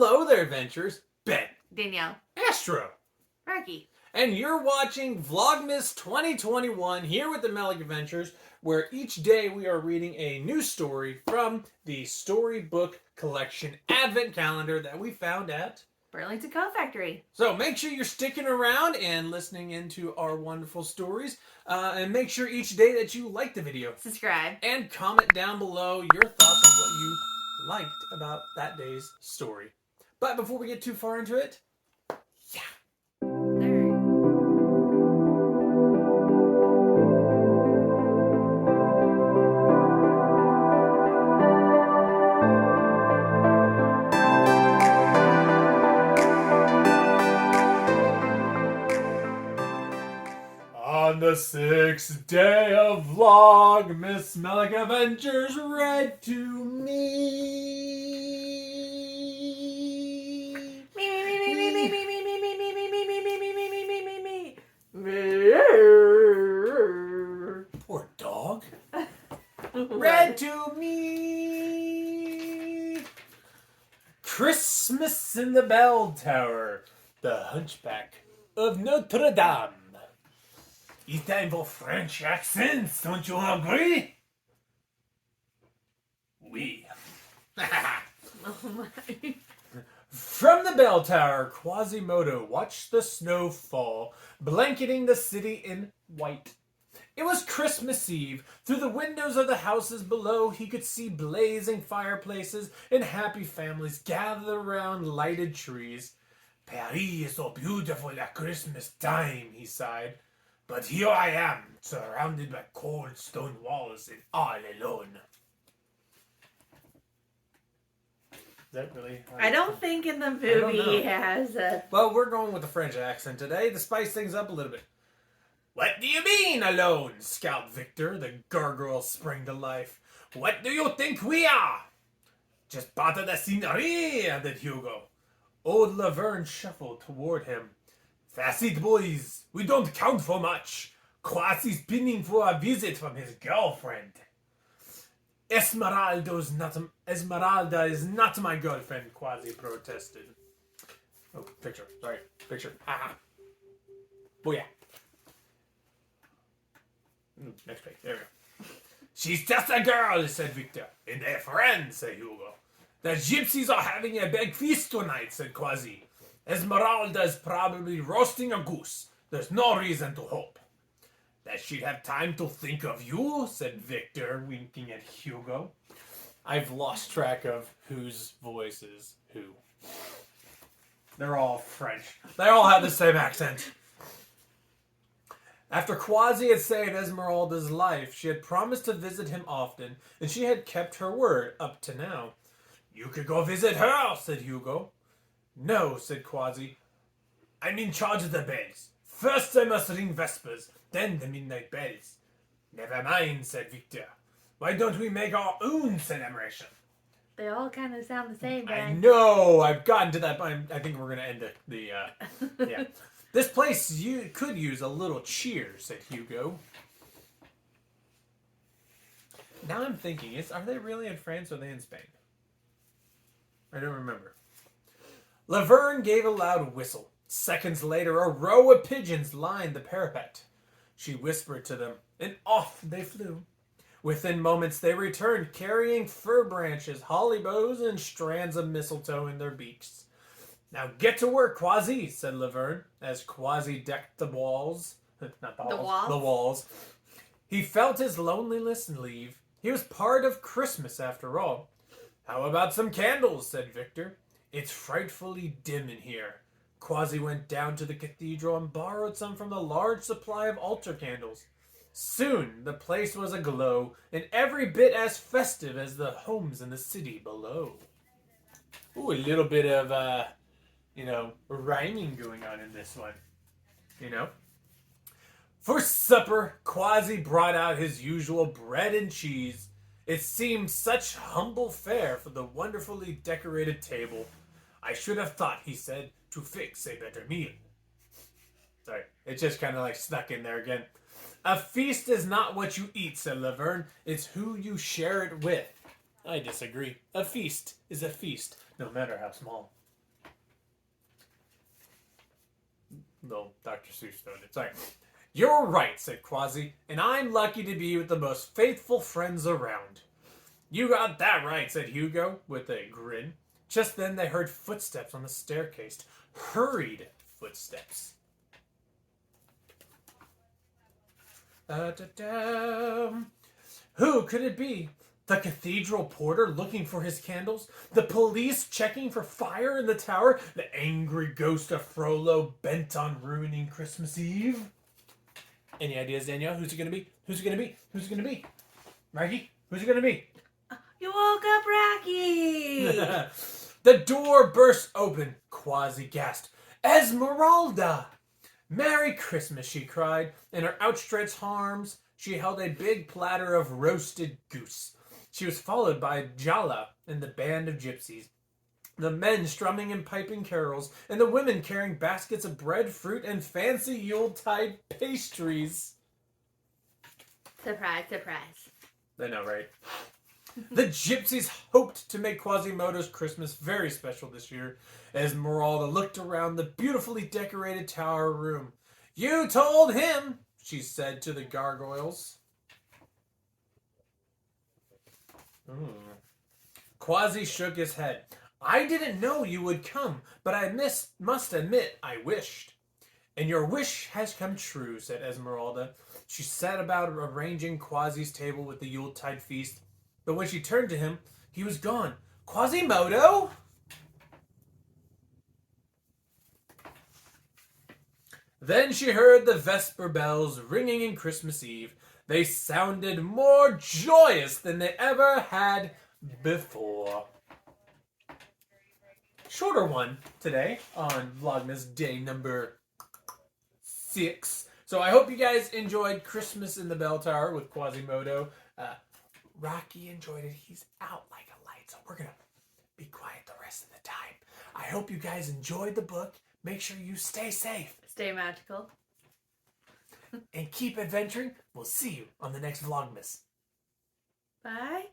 Hello there, adventurers. Ben. Danielle. Astro. Rocky. And you're watching Vlogmas 2021 here with the Melick Adventures, where each day we are reading a new story from the Storybook collection advent calendar that we found at Burlington Coat Factory. So make sure you're sticking around and listening into our wonderful stories. And make sure each day that you like the video. Subscribe. And comment down below your thoughts on what you liked about that day's story. But before we get too far into it, on the 6th day of Vlogmas, Melick Adventures read to me. Poor dog. Read to me. Christmas in the Bell Tower. The Hunchback of Notre Dame. It's time for French accents, don't you agree? Oui. Oh my. From the bell tower, Quasimodo watched the snow fall, blanketing the city in white. It was Christmas Eve. Through the windows of the houses below, he could see blazing fireplaces and happy families gathered around lighted trees. Paris is so beautiful at Christmas time, he sighed. But here I am, surrounded by cold stone walls and all alone. Is that really? I don't think in the movie he has a... Well, we're going with the French accent today to spice things up a little bit. What do you mean, alone? Scowled Victor, the gargoyle sprang to life. What do you think we are? Just part of the scenery, added Hugo. Old Laverne shuffled toward him. Fast it, boys. We don't count for much. Quasi's pinning for a visit from his girlfriend. Esmeralda is not my girlfriend, Quasi protested. Oh, picture. Sorry. Picture. Ah. Booyah. Next page. There we go. She's just a girl, said Victor. And a friend, said Hugo. The gypsies are having a big feast tonight, said Quasi. Esmeralda is probably roasting a goose. There's no reason to hope. That she'd have time to think of you, said Victor, winking at Hugo. I've lost track of whose voice is who. They're all French. They all have the same accent. After Quasi had saved Esmeralda's life, she had promised to visit him often, and she had kept her word up to now. You could go visit her, said Hugo. No, said Quasi. I'm in charge of the bells. First I must ring vespers, then the midnight bells. Never mind, said Victor. Why don't we make our own celebration? They all kind of sound the same, but I know! I've gotten to that point. I think we're going to end the yeah. This place could use a little cheer, said Hugo. Now I'm thinking, are they really in France or are they in Spain? I don't remember. Laverne gave a loud whistle. Seconds later, a row of pigeons lined the parapet. She whispered to them, and off they flew. Within moments, they returned, carrying fir branches, holly boughs, and strands of mistletoe in their beaks. Now get to work, Quasi, said Laverne, as Quasi decked the walls. Not the walls. The walls. He felt his loneliness leave. He was part of Christmas, after all. How about some candles, said Victor. It's frightfully dim in here. Quasi went down to the cathedral and borrowed some from the large supply of altar candles. Soon the place was aglow, and every bit as festive as the homes in the city below. Ooh, a little bit of, rhyming going on in this one. For supper, Quasi brought out his usual bread and cheese. It seemed such humble fare for the wonderfully decorated table. I should have thought, he said, to fix a better meal. Sorry, it just kind of snuck in there again. A feast is not what you eat, said Laverne. It's who you share it with. I disagree. A feast is a feast, no matter how small. No, Dr. Seuss wrote it. Sorry. You're right, said Quasi, and I'm lucky to be with the most faithful friends around. You got that right, said Hugo, with a grin. Just then they heard footsteps on the staircase. Hurried footsteps. Who could it be? The cathedral porter looking for his candles? The police checking for fire in the tower? The angry ghost of Frollo bent on ruining Christmas Eve? Any ideas, Danielle? Who's it gonna be? Who's it gonna be? Who's it gonna be? Maggie? Who's it gonna be? You woke up Rocky! The door burst open. Quasi gasped. Esmeralda! Merry Christmas, she cried. In her outstretched arms, she held a big platter of roasted goose. She was followed by Jala and the band of gypsies. The men strumming and piping carols, and the women carrying baskets of bread, fruit, and fancy Yuletide pastries. Surprise, surprise. I know, right? The gypsies hoped to make Quasimodo's Christmas very special this year. Esmeralda looked around the beautifully decorated tower room. You told him, she said to the gargoyles. Quasi shook his head. I didn't know you would come, but I must admit I wished. And your wish has come true, said Esmeralda. She set about arranging Quasi's table with the Yuletide feast. But when she turned to him, he was gone. Quasimodo? Then she heard the Vesper bells ringing in Christmas Eve. They sounded more joyous than they ever had before. Shorter one today on Vlogmas day number 6. So I hope you guys enjoyed Christmas in the Bell Tower with Quasimodo. Rocky enjoyed it. He's out like a light, so we're going to be quiet the rest of the time. I hope you guys enjoyed the book. Make sure you stay safe. Stay magical. And keep adventuring. We'll see you on the next Vlogmas. Bye.